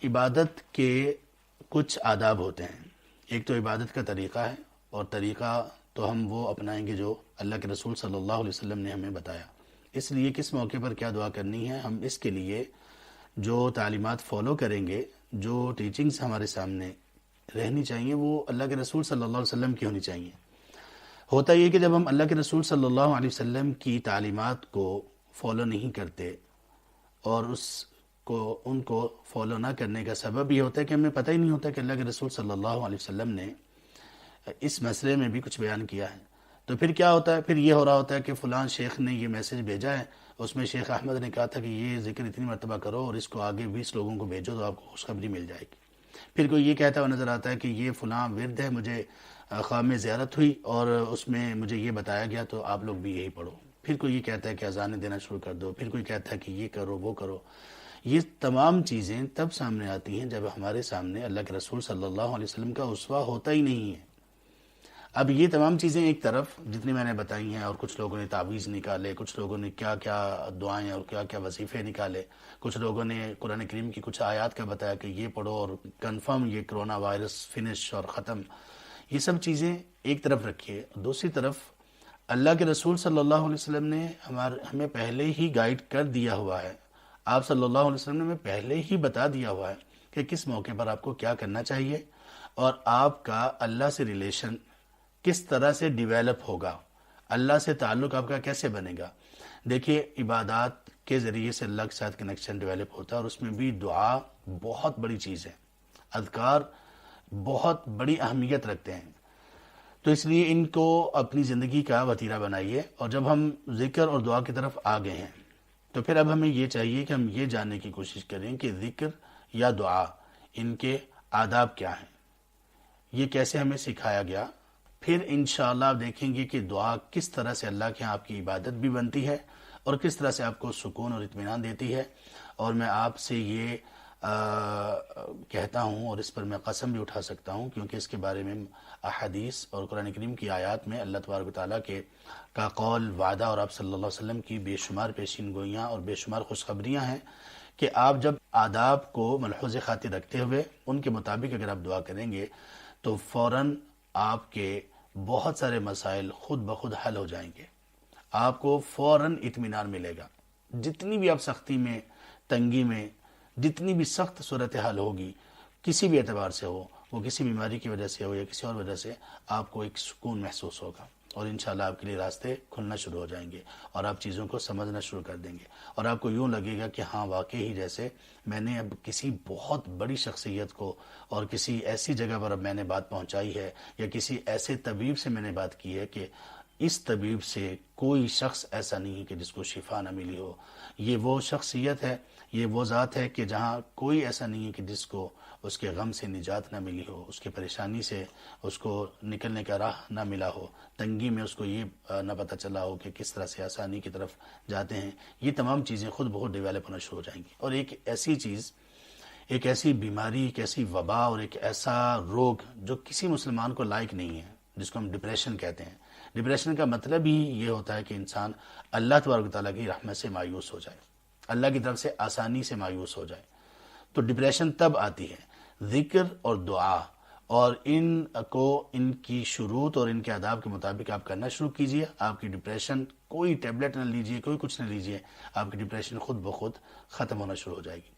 عبادت کے کچھ آداب ہوتے ہیں. ایک تو عبادت کا طریقہ ہے، اور طریقہ تو ہم وہ اپنائیں گے جو اللہ کے رسول صلی اللہ علیہ وسلم نے ہمیں بتایا. اس لیے کس موقع پر کیا دعا کرنی ہے، ہم اس کے لیے جو تعلیمات فالو کریں گے، جو ٹیچنگز ہمارے سامنے رہنی چاہیے، وہ اللہ کے رسول صلی اللہ علیہ وسلم کی ہونی چاہیے. ہوتا یہ کہ جب ہم اللہ کے رسول صلی اللہ علیہ وسلم کی تعلیمات کو فالو نہیں کرتے، اور ان کو فالو نہ کرنے کا سبب یہ ہوتا ہے کہ ہمیں پتہ ہی نہیں ہوتا کہ اللہ کے رسول صلی اللہ علیہ وسلم نے اس مسئلے میں بھی کچھ بیان کیا ہے. تو پھر کیا ہوتا ہے، پھر یہ ہو رہا ہوتا ہے کہ فلان شیخ نے یہ میسج بھیجا ہے، اس میں شیخ احمد نے کہا تھا کہ یہ ذکر اتنی مرتبہ کرو اور اس کو آگے 20 لوگوں کو بھیجو تو آپ کو خوشخبری مل جائے گی. پھر کوئی یہ کہتا ہوا نظر آتا ہے کہ یہ فلاں ورد ہے، مجھے خواب میں زیارت ہوئی اور اس میں مجھے یہ بتایا گیا تو آپ لوگ بھی یہی پڑھو. پھر کوئی یہ کہتا ہے کہ اذانیں دینا شروع کر دو، پھر کوئی کہتا ہے کہ یہ کرو وہ کرو. یہ تمام چیزیں تب سامنے آتی ہیں جب ہمارے سامنے اللہ کے رسول صلی اللہ علیہ وسلم کا اسوہ ہوتا ہی نہیں ہے. اب یہ تمام چیزیں ایک طرف جتنی میں نے بتائی ہیں، اور کچھ لوگوں نے تعویذ نکالے، کچھ لوگوں نے کیا کیا دعائیں اور کیا کیا وظیفے نکالے، کچھ لوگوں نے قرآن کریم کی کچھ آیات کا بتایا کہ یہ پڑھو اور کنفرم یہ کرونا وائرس فنش اور ختم. یہ سب چیزیں ایک طرف رکھیے. دوسری طرف اللہ کے رسول صلی اللہ علیہ وسلم نے ہمیں پہلے ہی گائیڈ کر دیا ہوا ہے. آپ صلی اللہ علیہ وسلم نے ہمیں پہلے ہی بتا دیا ہوا ہے کہ کس موقع پر آپ کو کیا کرنا چاہیے، اور آپ کا اللہ سے ریلیشن کس طرح سے ڈیویلپ ہوگا، اللہ سے تعلق آپ کا کیسے بنے گا. دیکھیے، عبادات کے ذریعے سے اللہ کے ساتھ کنیکشن ڈیویلپ ہوتا ہے، اور اس میں بھی دعا بہت بڑی چیز ہے. اذکار بہت بڑی اہمیت رکھتے ہیں. تو اس لیے ان کو اپنی زندگی کا وتیرہ بنائیے. اور جب ہم ذکر اور دعا کی طرف آ گئے ہیں تو پھر اب ہمیں یہ چاہیے کہ ہم یہ جاننے کی کوشش کریں کہ ذکر یا دعا، ان کے آداب کیا ہیں، یہ کیسے ہمیں سکھایا گیا. پھر انشاءاللہ آپ دیکھیں گے کہ دعا کس طرح سے اللہ کے ہاں آپ کی عبادت بھی بنتی ہے، اور کس طرح سے آپ کو سکون اور اطمینان دیتی ہے. اور میں آپ سے یہ کہتا ہوں، اور اس پر میں قسم بھی اٹھا سکتا ہوں کیونکہ اس کے بارے میں احادیث اور قرآن کریم کی آیات میں اللہ تبارک و تعالیٰ کا قول، وعدہ، اور آپ صلی اللہ علیہ وسلم کی بے شمار پیشین گوئیاں اور بے شمار خوشخبریاں ہیں کہ آپ جب آداب کو ملحوظ خاطر رکھتے ہوئے ان کے مطابق اگر آپ دعا کریں گے تو فوراً آپ کے بہت سارے مسائل خود بخود حل ہو جائیں گے. آپ کو فوراً اطمینان ملے گا. جتنی بھی آپ سختی میں، تنگی میں، جتنی بھی سخت صورتحال ہوگی، کسی بھی اعتبار سے ہو، وہ کسی بیماری کی وجہ سے ہو یا کسی اور وجہ سے، آپ کو ایک سکون محسوس ہوگا، اور انشاءاللہ آپ کے لیے راستے کھلنا شروع ہو جائیں گے، اور آپ چیزوں کو سمجھنا شروع کر دیں گے. اور آپ کو یوں لگے گا کہ ہاں واقعی جیسے میں نے اب کسی بہت بڑی شخصیت کو اور کسی ایسی جگہ پر اب میں نے بات پہنچائی ہے، یا کسی ایسے طبیب سے میں نے بات کی ہے کہ اس طبیب سے کوئی شخص ایسا نہیں ہے کہ جس کو شفا نہ ملی ہو. یہ وہ شخصیت ہے، یہ وہ ذات ہے کہ جہاں کوئی ایسا نہیں ہے کہ جس کو اس کے غم سے نجات نہ ملی ہو، اس کے پریشانی سے اس کو نکلنے کا راہ نہ ملا ہو، تنگی میں اس کو یہ نہ پتہ چلا ہو کہ کس طرح سے آسانی کی طرف جاتے ہیں. یہ تمام چیزیں خود بخود ڈیویلپ ہونا شروع ہو جائیں گی. اور ایک ایسی چیز، ایک ایسی بیماری، ایک ایسی وبا اور ایک ایسا روگ جو کسی مسلمان کو لائق نہیں ہے، جس کو ہم ڈپریشن کہتے ہیں. ڈپریشن کا مطلب ہی یہ ہوتا ہے کہ انسان اللہ تبارک و تعالیٰ کی رحمت سے مایوس ہو جائے، اللہ کی طرف سے آسانی سے مایوس ہو جائے. تو ڈپریشن تب آتی ہے. ذکر اور دعا اور ان کی شروط اور ان کے آداب کے مطابق آپ کرنا شروع کیجئے. آپ کی ڈپریشن، کوئی ٹیبلٹ نہ لیجئے، کوئی کچھ نہ لیجئے، آپ کی ڈپریشن خود بخود ختم ہونا شروع ہو جائے گی.